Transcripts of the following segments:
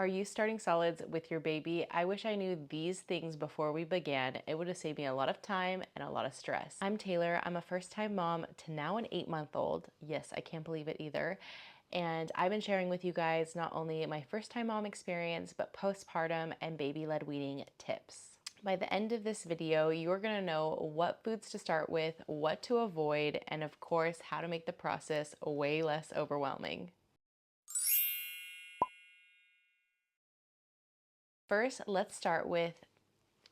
Are you starting solids with your baby? I wish I knew these things before we began. It would have saved me a lot of time and a lot of stress. I'm Taylor. I'm a first-time mom to now an 8-month-old. Yes, I can't believe it either. And I've been sharing with you guys not only my first-time mom experience, but postpartum and baby-led weaning tips. By the end of this video, you're gonna know what foods to start with, what to avoid, and of course, how to make the process way less overwhelming. First, let's start with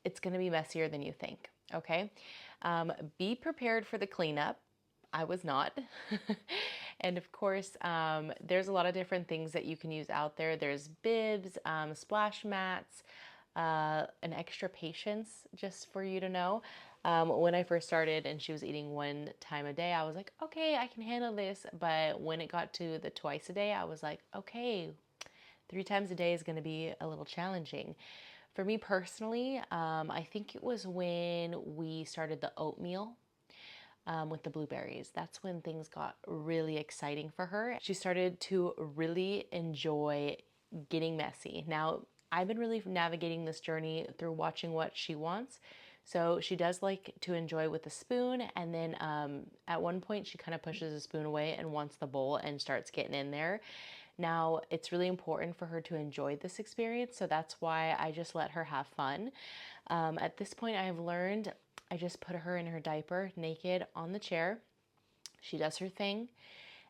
it's going to be messier than you think, okay? Be prepared for the cleanup. I was not. And of course, there's a lot of different things that you can use out there. There's bibs, splash mats, an extra patience, just for you to know. When I first started and she was eating 1 time a day, I was like, okay, I can handle this. But when it got to the twice a day, I was like, okay, 3 times a day is going to be a little challenging. For me personally, I think it was when we started the oatmeal with the blueberries. That's when things got really exciting for her. She started to really enjoy getting messy. Now, I've been really navigating this journey through watching what she wants. So she does like to enjoy with a spoon, and then at one point she kind of pushes the spoon away and wants the bowl and starts getting in there. Now, it's really important for her to enjoy this experience, so that's why I just let her have fun. At this point, I have learned I just put her in her diaper naked on the chair. She does her thing,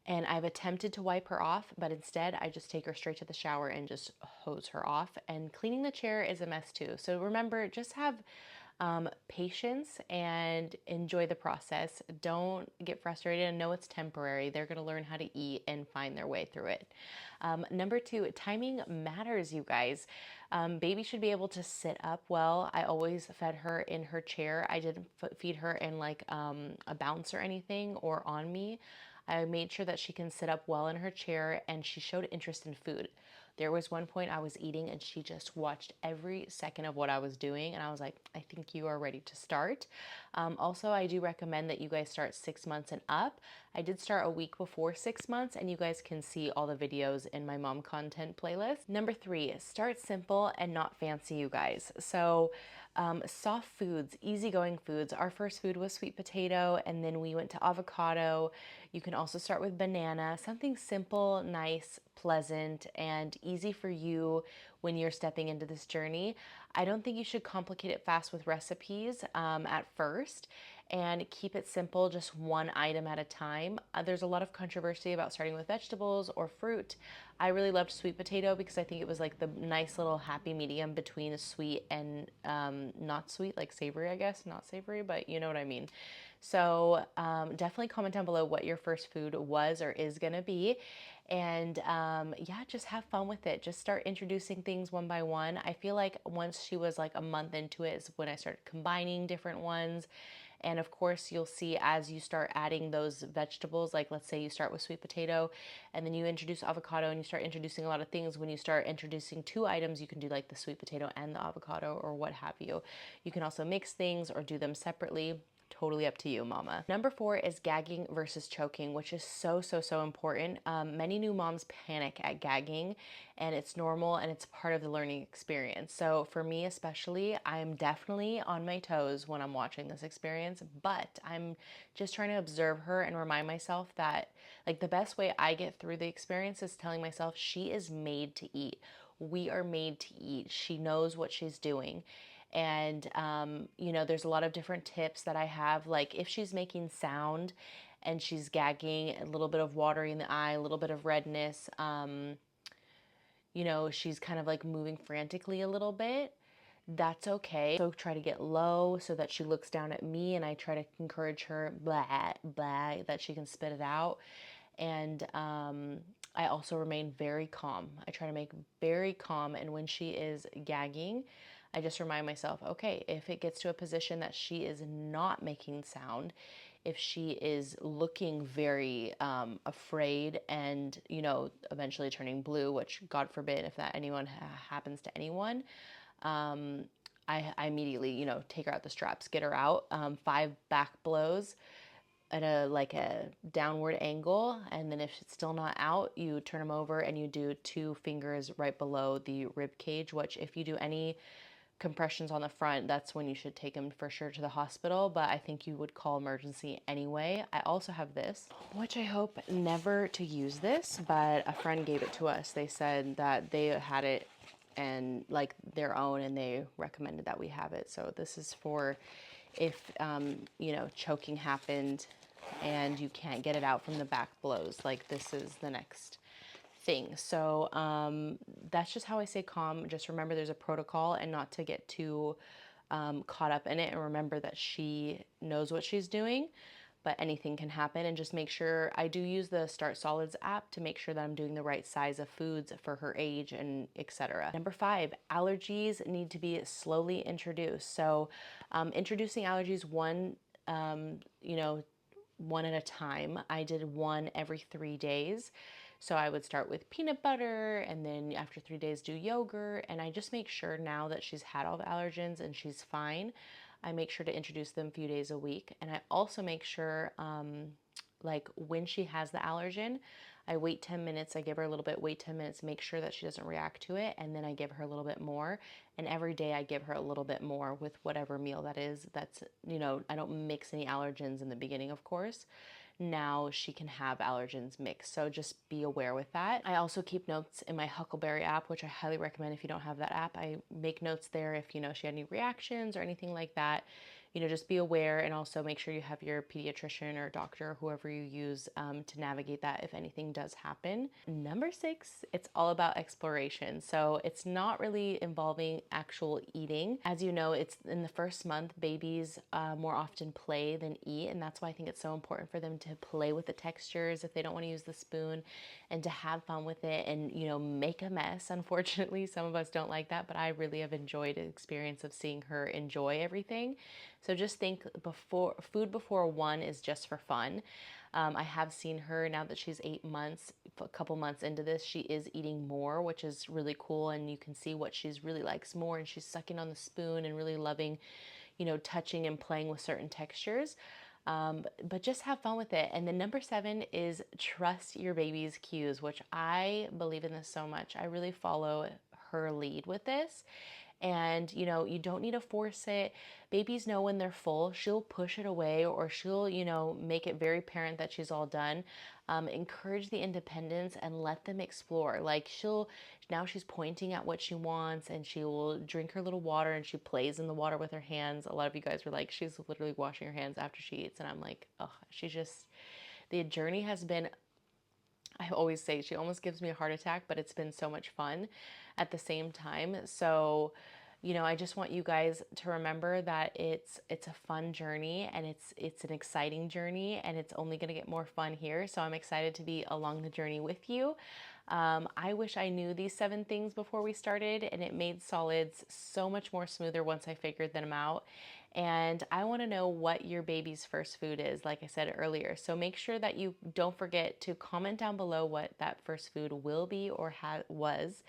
and I've attempted to wipe her off, but instead I just take her straight to the shower and just hose her off. And cleaning the chair is a mess too. So remember, just have patience and enjoy the process. Don't get frustrated and know it's temporary. They're going to learn how to eat and find their way through it. Number 2, timing matters, you guys. Baby should be able to sit up well. I always fed her in her chair. I didn't feed her in like a bounce or anything or on me. I made sure that she can sit up well in her chair, and she showed interest in food. There was one point I was eating and she just watched every second of what I was doing, and I was like, I think you are ready to start. Also, I do recommend that you guys start 6 months and up. I did start a week before 6 months, and you guys can see all the videos in my mom content playlist. Number 3, start simple and not fancy, you guys. So soft foods, easygoing foods. Our first food was sweet potato, and then we went to avocado. You can also start with banana, something simple, nice, pleasant, and easy for you when you're stepping into this journey. I don't think you should complicate it fast with recipes at first, and keep it simple, just one item at a time. There's a lot of controversy about starting with vegetables or fruit. I really loved sweet potato because I think it was like the nice little happy medium between sweet and not sweet, like savory, I guess. Not savory, but you know what I mean. So definitely comment down below what your first food was or is gonna be. And yeah, just have fun with it. Just start introducing things one by one. I feel like once she was like a month into it is when I started combining different ones. And of course, you'll see as you start adding those vegetables, like let's say you start with sweet potato and then you introduce avocado and you start introducing a lot of things. When you start introducing 2 items, you can do like the sweet potato and the avocado or what have you. You can also mix things or do them separately. Totally up to you, mama. Number 4 is gagging versus choking, which is so important. Many new moms panic at gagging, and it's normal and it's part of the learning experience. So for me especially, I'm definitely on my toes when I'm watching this experience, but I'm just trying to observe her and remind myself that like the best way I get through the experience is telling myself she is made to eat. We are made to eat. She knows what she's doing. And, you know, there's a lot of different tips that I have. Like if she's making sound and she's gagging, a little bit of watery in the eye, a little bit of redness, you know, she's kind of like moving frantically a little bit, that's okay. So try to get low so that she looks down at me, and I try to encourage her, blah, blah, that she can spit it out. And I also remain very calm. I try to make very calm. And when she is gagging, I just remind myself, okay, if it gets to a position that she is not making sound, if she is looking very afraid and, you know, eventually turning blue, which God forbid if that happens to anyone, I immediately, you know, take her out the straps, get her out, 5 back blows, at a like a downward angle, and then if it's still not out, you turn them over and you do 2 fingers right below the rib cage, which if you do any compressions on the front, that's when you should take him for sure to the hospital, but I think you would call emergency anyway. I also have this, which I hope never to use this, but a friend gave it to us. They said that they had it and like their own, and they recommended that we have it. So this is for if, you know, choking happened and you can't get it out from the back blows. Like this is the next thing. So that's just how I stay calm. Just remember there's a protocol and not to get too caught up in it, and remember that she knows what she's doing, but anything can happen. And just make sure, I do use the Start Solids app to make sure that I'm doing the right size of foods for her age and etc. Number 5, allergies need to be slowly introduced. So introducing allergies you know, one at a time. I did one every 3 days. So I would start with peanut butter, and then after 3 days do yogurt. And I just make sure now that she's had all the allergens and she's fine, I make sure to introduce them a few days a week. And I also make sure, like when she has the allergen, I wait 10 minutes, I give her a little bit, wait 10 minutes, make sure that she doesn't react to it, and then I give her a little bit more. And every day I give her a little bit more with whatever meal that is. That's, you know, I don't mix any allergens in the beginning, of course. Now she can have allergens mixed, so just be aware with that. I also keep notes in my Huckleberry app, which I highly recommend if you don't have that app. I make notes there if, you know, she had any reactions or anything like that. You know, just be aware, and also make sure you have your pediatrician or doctor, whoever you use, to navigate that if anything does happen. Number 6, it's all about exploration. So it's not really involving actual eating. As you know, it's in the first month, babies more often play than eat, and that's why I think it's so important for them to play with the textures if they don't want to use the spoon, and to have fun with it and, you know, make a mess. Unfortunately, some of us don't like that, but I really have enjoyed the experience of seeing her enjoy everything. So just think, food before 1 is just for fun. I have seen her, now that she's 8 months, a couple months into this, she is eating more, which is really cool. And you can see what she's really likes more, and she's sucking on the spoon and really loving, you know, touching and playing with certain textures. But just have fun with it. And then number 7 is trust your baby's cues, which I believe in this so much. I really follow her lead with this. And, you know, you don't need to force it. Babies know when they're full. She'll push it away, or she'll, you know, make it very apparent that she's all done. Encourage the independence and let them explore. Like now she's pointing at what she wants, and she will drink her little water, and she plays in the water with her hands. A lot of you guys were like, she's literally washing her hands after she eats. And I'm like, oh, the journey has been, I always say, she almost gives me a heart attack, but it's been so much fun at the same time. So, you know, I just want you guys to remember that it's a fun journey, and it's an exciting journey, and it's only going to get more fun here. So I'm excited to be along the journey with you. I wish I knew these 7 things before we started, and it made solids so much more smoother once I figured them out. And I want to know what your baby's first food is, like I said earlier. So make sure that you don't forget to comment down below what that first food will be or was.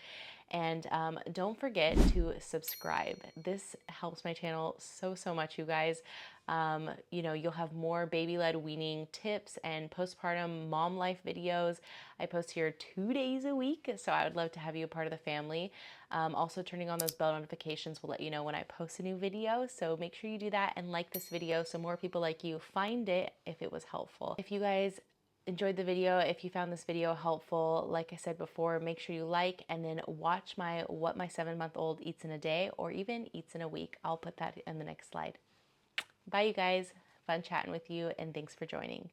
And don't forget to subscribe. This helps my channel so much, you guys. You know, you'll have more baby-led weaning tips and postpartum mom life videos. I post here 2 days a week, so I would love to have you a part of the family. Also, turning on those bell notifications will let you know when I post a new video, so make sure you do that and like this video so more people like you find it if it was helpful. If you guys enjoyed the video, if you found this video helpful, like I said before, make sure you like, and then watch what my 7-month-old eats in a day, or even eats in a week. I'll put that in the next slide. Bye, you guys. Fun chatting with you, and thanks for joining.